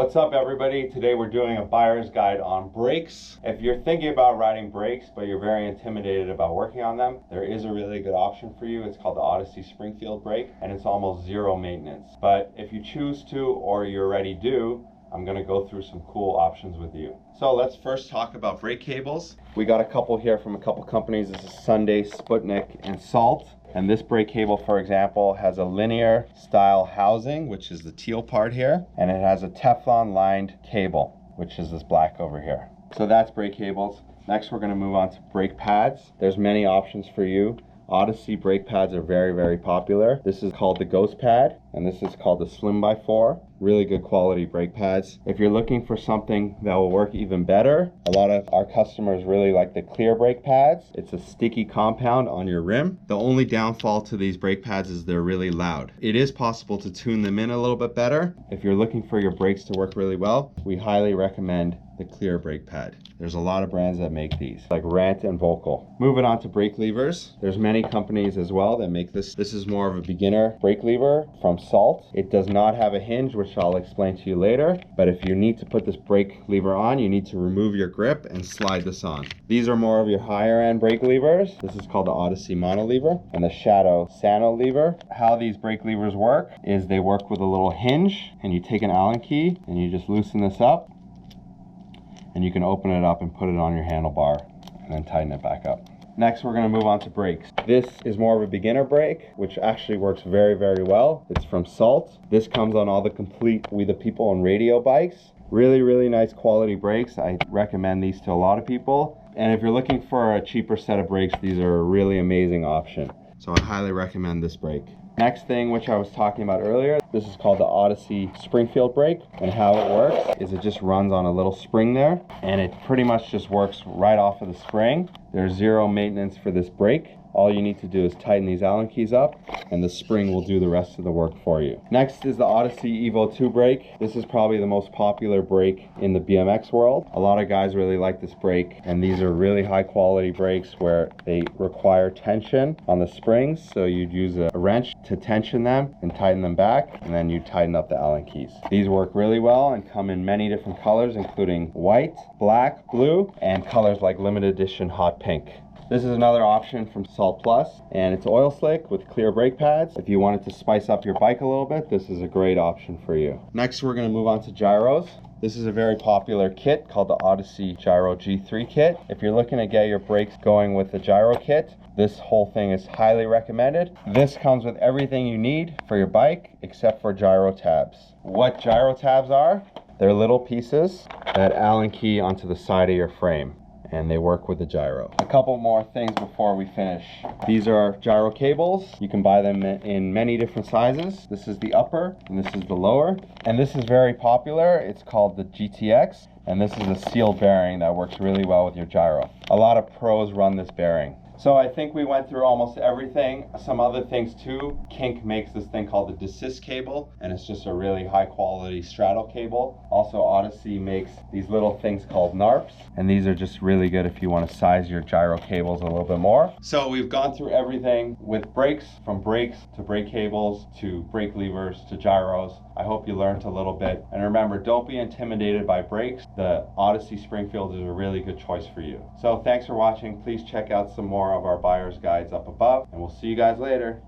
What's up, everybody? Today we're doing a buyer's guide on brakes. If you're thinking about riding brakes but you're very intimidated about working on them, there is a really good option for you. It's called the Odyssey Springfield brake, and it's almost zero maintenance. But if you choose to, or you already do, I'm going to go through some cool options with you. So let's first talk about brake cables. We got a couple here from a couple companies. This is Sunday, Sputnik, and Salt. And this brake cable, for example, has a linear style housing, which is the teal part here, and it has a Teflon lined cable, which is this black over here. So that's brake cables. Next, we're going to move on to brake pads. There's many options for you. Odyssey brake pads are very, very popular. This is called the Ghost Pad, and this is called the Slim by 4. Really good quality brake pads. If you're looking for something that will work even better, a lot of our customers really like the clear brake pads. It's a sticky compound on your rim. The only downfall to these brake pads is they're really loud. It is possible to tune them in a little bit better. If you're looking for your brakes to work really well, we highly recommend the clear brake pad. There's a lot of brands that make these, like Rant and Vocal. Moving on to brake levers. There's many companies as well that make this. This is more of a beginner brake lever from Salt. It does not have a hinge, which I'll explain to you later. But if you need to put this brake lever on, you need to remove your grip and slide this on. These are more of your higher end brake levers. This is called the Odyssey Mono Lever and the Shadow Sano Lever. How these brake levers work is they work with a little hinge, and you take an Allen key and you just loosen this up, and you can open it up and put it on your handlebar and then tighten it back up. Next, we're going to move on to brakes. This is more of a beginner brake, which actually works very, very well. It's from Salt. This comes on all the complete We the People and radio bikes. Really, really nice quality brakes. I recommend these to a lot of people. And if you're looking for a cheaper set of brakes, these are a really amazing option. So I highly recommend this brake. Next thing, which I was talking about earlier, this is called the Odyssey Springfield brake, and how it works is it just runs on a little spring there, and it pretty much just works right off of the spring. There's zero maintenance for this brake. All you need to do is tighten these Allen keys up, and the spring will do the rest of the work for you. Next is the Odyssey Evo To Break. This is probably the most popular brake in the BMX world. A lot of guys really like this brake, and these are really high quality brakes where they require tension on the springs. So you'd use a wrench to tension them and tighten them back, and then you tighten up the Allen keys. These work really well and come in many different colors, including white, black, blue, and colors like limited edition hot pink. This is another option from Salt Plus, and it's oil slick with clear brake pads. If you wanted to spice up your bike a little bit, this is a great option for you. Next, we're going to move on to gyros. This is a very popular kit called the Odyssey Gyro G3 kit. If you're looking to get your brakes going with the gyro kit, this whole thing is highly recommended. This comes with everything you need for your bike except for gyro tabs. What gyro tabs are? They're little pieces that Allen key onto the side of your frame, and they work with the gyro. A couple more things before we finish. These are gyro cables. You can buy them in many different sizes. This is the upper and this is the lower. And this is very popular. It's called the GTX, and this is a sealed bearing that works really well with your gyro. A lot of pros run this bearing. So I think we went through almost everything. Some other things too. Kink makes this thing called the desist cable, and it's just a really high quality straddle cable. Also, Odyssey makes these little things called NARPs, and these are just really good if you want to size your gyro cables a little bit more. So we've gone through everything with brakes, from brakes to brake cables to brake levers to gyros. I hope you learned a little bit. And remember, don't be intimidated by brakes. The Odyssey Springfield is a really good choice for you. So thanks for watching. Please check out some more of our buyer's guides up above, and we'll see you guys later.